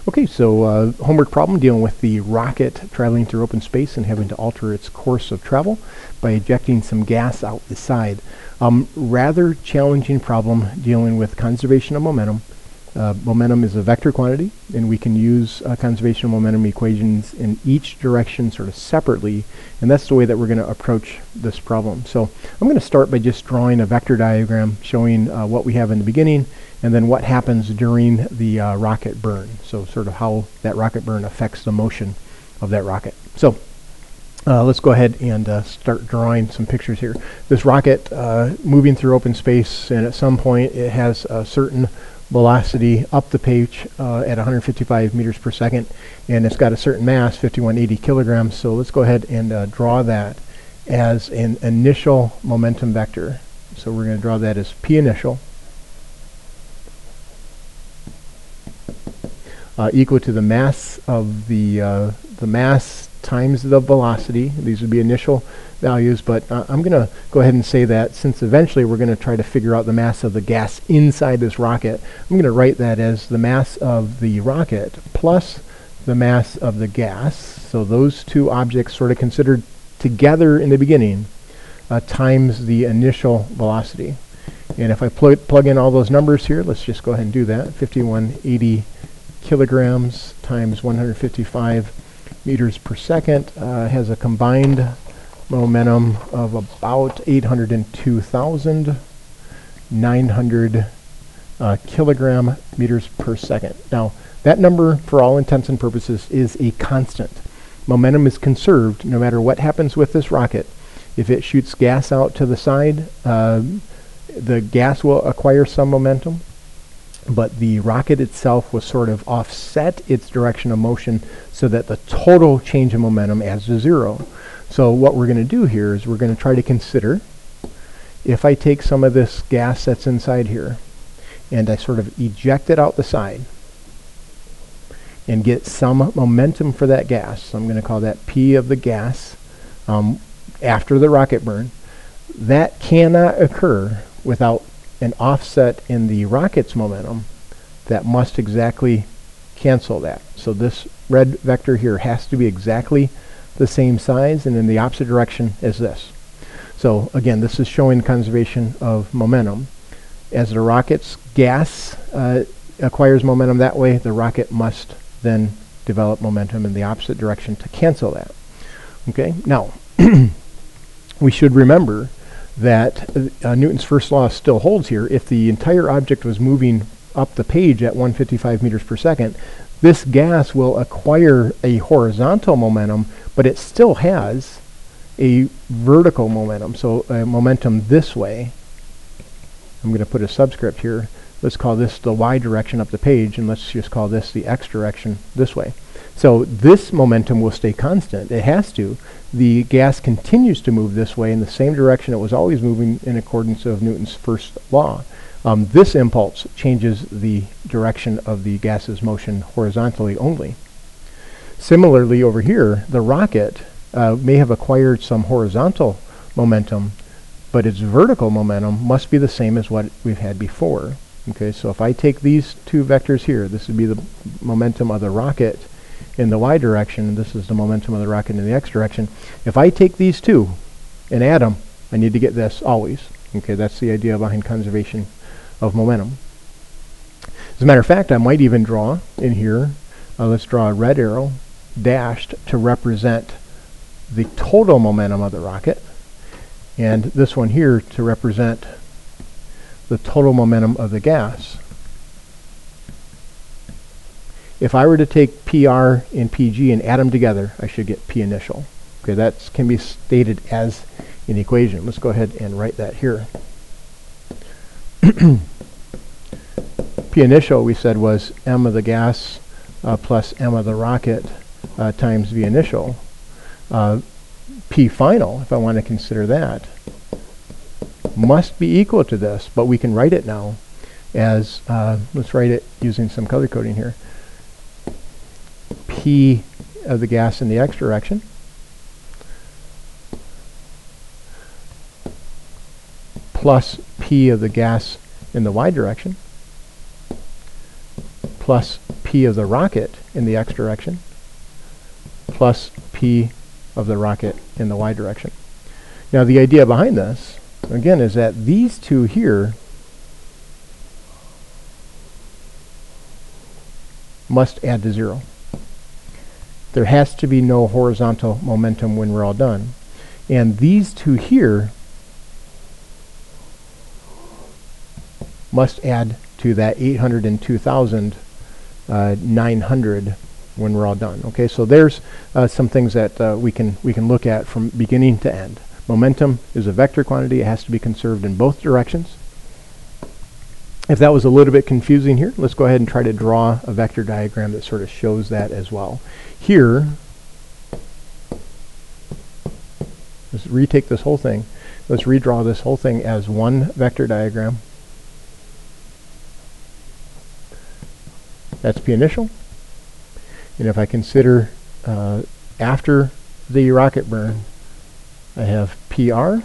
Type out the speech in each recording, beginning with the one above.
Okay, so homework problem dealing with the rocket traveling through open space and having to alter its course of travel by ejecting some gas out the side. Rather challenging problem dealing with conservation of momentum. Momentum is a vector quantity, and we can use conservation of momentum equations in each direction sort of separately, and that's the way that we're going to approach this problem. So I'm going to start by just drawing a vector diagram showing what we have in the beginning and then what happens during the rocket burn. So sort of how that rocket burn affects the motion of that rocket. So let's go ahead and start drawing some pictures here. This rocket moving through open space, and at some point it has a certain velocity up the page at 155 meters per second, and it's got a certain mass, 5180 kilograms. So let's go ahead and draw that as an initial momentum vector. So we're going to draw that as P initial equal to the mass of the mass times the velocity. These would be initial values, but I'm going to go ahead and say that since eventually we're going to try to figure out the mass of the gas inside this rocket, I'm going to write that as the mass of the rocket plus the mass of the gas. So those two objects sort of considered together in the beginning times the initial velocity. And if I plug in all those numbers here, let's just go ahead and do that. 5180 kilograms times 155 meters per second has a combined momentum of about 802,900 kilogram meters per second. Now, that number, for all intents and purposes, is a constant. Momentum is conserved no matter what happens with this rocket. If it shoots gas out to the side, the gas will acquire some momentum, but the rocket itself will sort of offset its direction of motion so that the total change in momentum adds to zero. So what we're going to do here is we're going to try to consider, if I take some of this gas that's inside here and I sort of eject it out the side and get some momentum for that gas, so I'm going to call that P of the gas after the rocket burn, that cannot occur without an offset in the rocket's momentum that must exactly cancel that. So this red vector here has to be exactly the same size and in the opposite direction as this. So again, this is showing conservation of momentum. As the rocket's gas acquires momentum that way, the rocket must then develop momentum in the opposite direction to cancel that. Okay, now we should remember that Newton's first law still holds here. If the entire object was moving up the page at 155 meters per second, this gas will acquire a horizontal momentum, but it still has a vertical momentum. So a momentum this way. I'm going to put a subscript here. Let's call this the y direction up the page, and let's just call this the x direction this way. So this momentum will stay constant. It has to. The gas continues to move this way in the same direction it was always moving in accordance of Newton's first law. This impulse changes the direction of the gas's motion horizontally only. Similarly, over here, the rocket may have acquired some horizontal momentum, but its vertical momentum must be the same as what we've had before. Okay, so if I take these two vectors here, this would be the momentum of the rocket in the y direction, and this is the momentum of the rocket in the x direction. If I take these two and add them, I need to get this always. Okay, that's the idea behind conservation of momentum. As a matter of fact, I might even draw in here, let's draw a red arrow dashed to represent the total momentum of the rocket, and this one here to represent the total momentum of the gas. If I were to take PR and PG and add them together, I should get P initial. Okay, that can be stated as an equation. Let's go ahead and write that here. P initial, we said, was M of the gas plus M of the rocket times V initial. P final, if I want to consider that, must be equal to this, but we can write it now as, let's write it using some color coding here. P of the gas in the x direction plus P of the gas in the y direction plus p of the rocket in the x direction plus p of the rocket in the y direction. Now the idea behind this, again, is that these two here must add to 0. There has to be no horizontal momentum when we're all done. And these two here must add to that 802,900 when we're all done. Okay, so there's some things that we can look at from beginning to end. Momentum is a vector quantity. It has to be conserved in both directions. If that was a little bit confusing here, let's go ahead and try to draw a vector diagram that sort of shows that as well. Here, let's retake this whole thing. Let's redraw this whole thing as one vector diagram. That's P initial. And if I consider after the rocket burn, I have PR,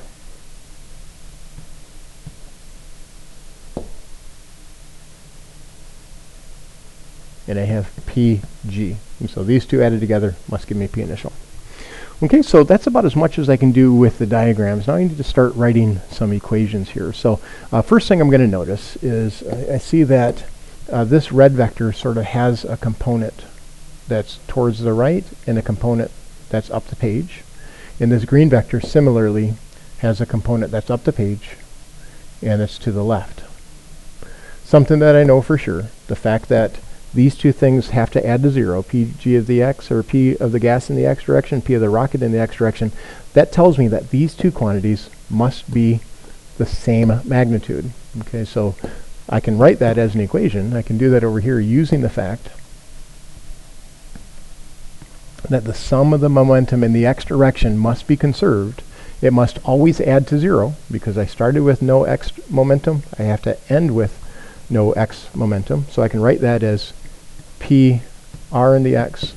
and I have PG. And so these two added together must give me P initial. Okay, so that's about as much as I can do with the diagrams. Now I need to start writing some equations here. So first thing I'm going to notice is I see that this red vector sort of has a component that's towards the right and a component that's up the page. And this green vector similarly has a component that's up the page and it's to the left. Something that I know for sure, the fact that these two things have to add to 0, Pg of the x, or P of the gas in the x direction, P of the rocket in the x direction, that tells me that these two quantities must be the same magnitude. Okay, so I can write that as an equation. I can do that over here using the fact that the sum of the momentum in the x direction must be conserved. It must always add to 0 because I started with no x momentum. I have to end with no x momentum. So I can write that as PR in the x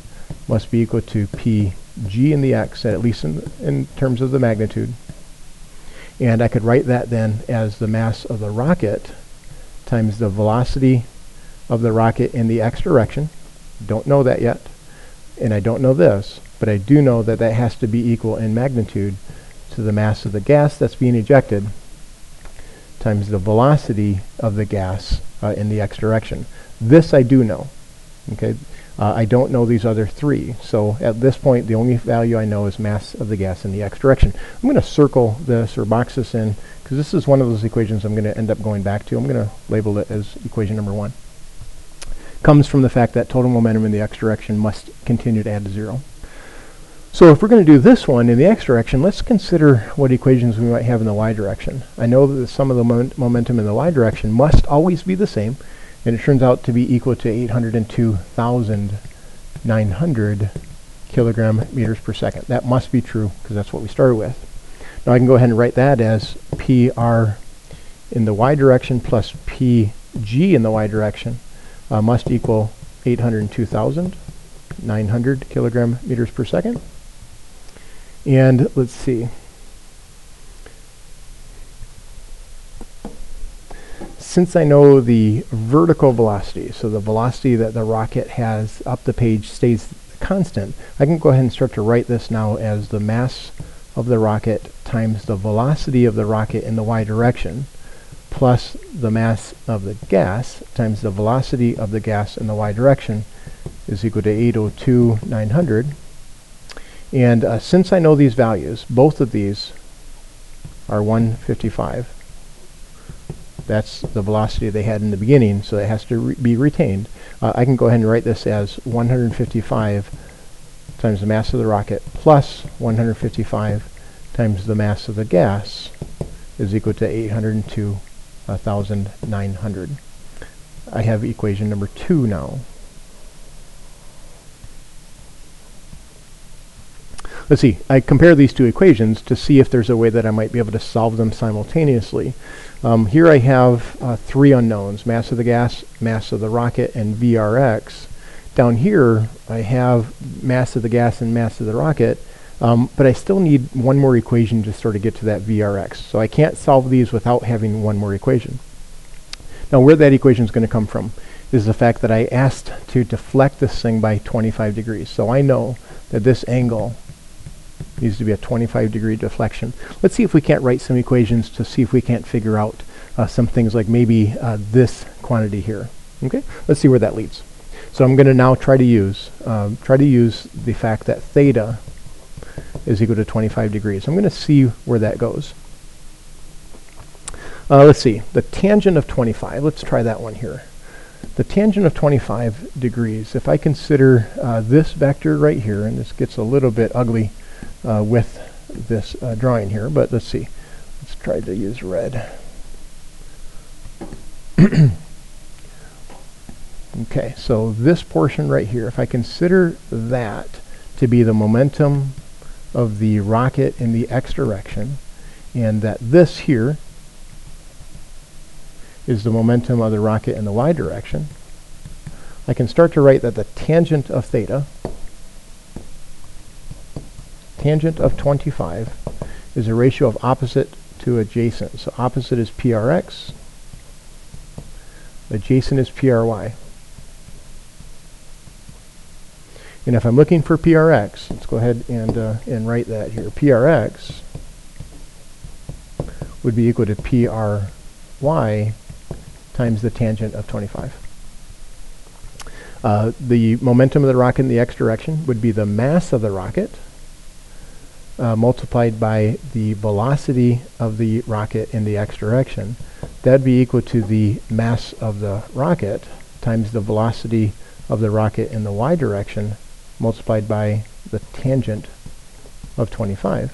must be equal to PG in the x, at least in terms of the magnitude. And I could write that then as the mass of the rocket times the velocity of the rocket in the x direction. Don't know that yet. And I don't know this, but I do know that that has to be equal in magnitude to the mass of the gas that's being ejected times the velocity of the gas in the x direction. This I do know. Okay, I don't know these other three. So at this point, the only value I know is mass of the gas in the x direction. I'm going to circle this or box this in because this is one of those equations I'm going to end up going back to. I'm going to label it as equation number 1. Comes from the fact that total momentum in the x direction must continue to add to 0. So if we're going to do this one in the x direction, let's consider what equations we might have in the y direction. I know that the sum of the momentum in the y direction must always be the same, and it turns out to be equal to 802,900 kilogram meters per second. That must be true because that's what we started with. Now I can go ahead and write that as PR in the y direction plus PG in the y direction must equal 802,900 kilogram meters per second. And let's see. Since I know the vertical velocity, so the velocity that the rocket has up the page stays constant, I can go ahead and start to write this now as the mass of the rocket times the velocity of the rocket in the y direction plus the mass of the gas times the velocity of the gas in the y direction is equal to 802,900. And since I know these values, both of these are 155. That's the velocity they had in the beginning, so it has to be retained. I can go ahead and write this as 155 times the mass of the rocket plus 155 times the mass of the gas is equal to 802,900. I have equation number 2 now. Let's see, I compare these two equations to see if there's a way that I might be able to solve them simultaneously. Here I have 3 unknowns, mass of the gas, mass of the rocket, and VRX. Down here I have mass of the gas and mass of the rocket, but I still need one more equation to sort of get to that VRX. So I can't solve these without having one more equation. Now where that equation is going to come from is the fact that I asked to deflect this thing by 25 degrees. So I know that this angle needs to be a 25-degree deflection. Let's see if we can't write some equations to see if we can't figure out some things like maybe this quantity here. Okay, let's see where that leads. So I'm going to now try to use the fact that theta is equal to 25 degrees. I'm going to see where that goes. Let's see, the tangent of 25, let's try that one here. The tangent of 25 degrees, if I consider this vector right here, and this gets a little bit ugly with this drawing here, but let's see. Let's try to use red. Okay, so this portion right here, if I consider that to be the momentum of the rocket in the x direction, and that this here is the momentum of the rocket in the y direction, I can start to write that the tangent of theta, tangent of 25, is a ratio of opposite to adjacent. So opposite is PRX, adjacent is PRY. And if I'm looking for PRX, let's go ahead and write that here. PRX would be equal to PRY times the tangent of 25. The momentum of the rocket in the x direction would be the mass of the rocket multiplied by the velocity of the rocket in the x direction. That'd be equal to the mass of the rocket times the velocity of the rocket in the y direction multiplied by the tangent of 25.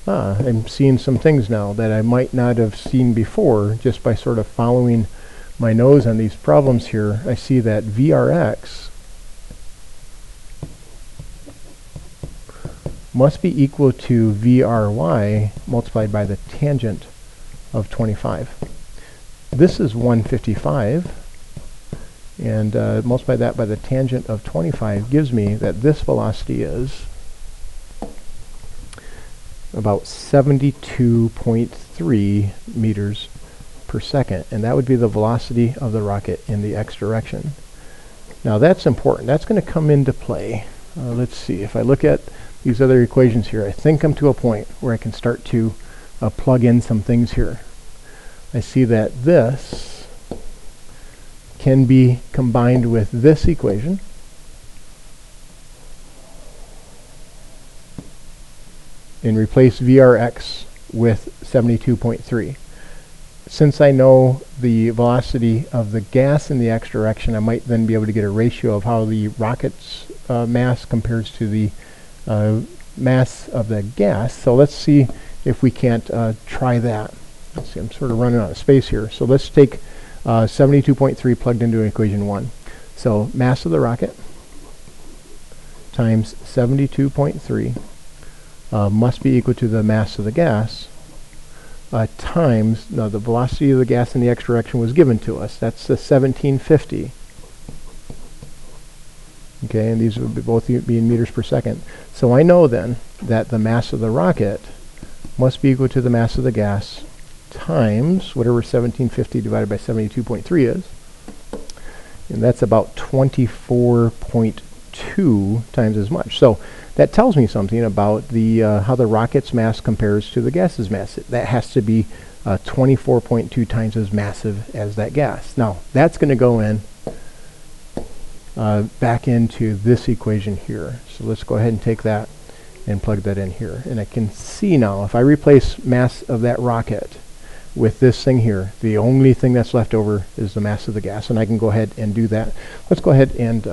I'm seeing some things now that I might not have seen before just by sort of following my nose on these problems here. I see that VRX must be equal to VRY multiplied by the tangent of 25. This is 155, and multiply that by the tangent of 25 gives me that this velocity is about 72.3 meters per second, and that would be the velocity of the rocket in the x direction. Now that's important. That's going to come into play. Let's see, if I look at these other equations here, I think I'm to a point where I can start to plug in some things here. I see that this can be combined with this equation, and replace VRX with 72.3. Since I know the velocity of the gas in the x direction, I might then be able to get a ratio of how the rocket's mass compares to the mass of the gas. So let's see if we can't try that. Let's see, I'm sort of running out of space here. So let's take 72.3 plugged into equation 1. So mass of the rocket times 72.3 must be equal to the mass of the gas times, now the velocity of the gas in the x direction was given to us. That's the 1750. Okay, and these would be both be in meters per second. So I know then that the mass of the rocket must be equal to the mass of the gas times whatever 1750 divided by 72.3 is. And that's about 24.2 times as much. So that tells me something about the how the rocket's mass compares to the gas's mass. That has to be 24.2 times as massive as that gas. Now that's going to go in back into this equation here. So let's go ahead and take that and plug that in here. And I can see now if I replace mass of that rocket with this thing here, the only thing that's left over is the mass of the gas, and I can go ahead and do that. Let's go ahead and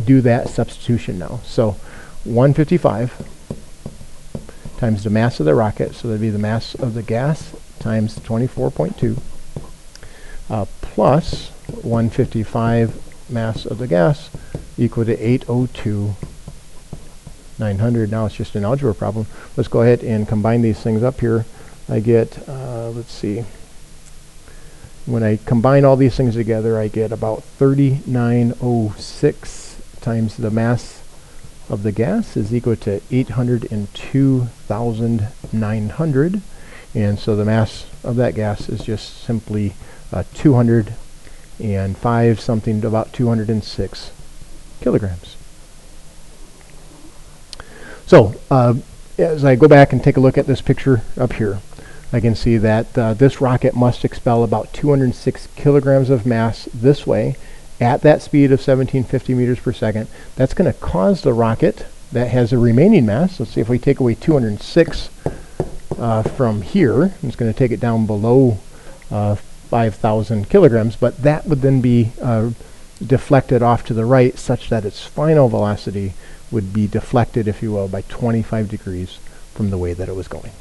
do that substitution now. So 155 times the mass of the rocket, so that'd be the mass of the gas times 24.2 plus 155 mass of the gas equal to 802,900. Now it's just an algebra problem. Let's go ahead and combine these things up here. I get, let's see, when I combine all these things together, I get about 3906 times the mass of the gas is equal to 802,900. And so the mass of that gas is just simply 200 and 5 something to about 206 kilograms. So as I go back and take a look at this picture up here, I can see that this rocket must expel about 206 kilograms of mass this way at that speed of 1750 meters per second. That's going to cause the rocket that has a remaining mass. Let's see, if we take away 206 from here, it's going to take it down below 5,000 kilograms, but that would then be deflected off to the right such that its final velocity would be deflected, if you will, by 25 degrees from the way that it was going.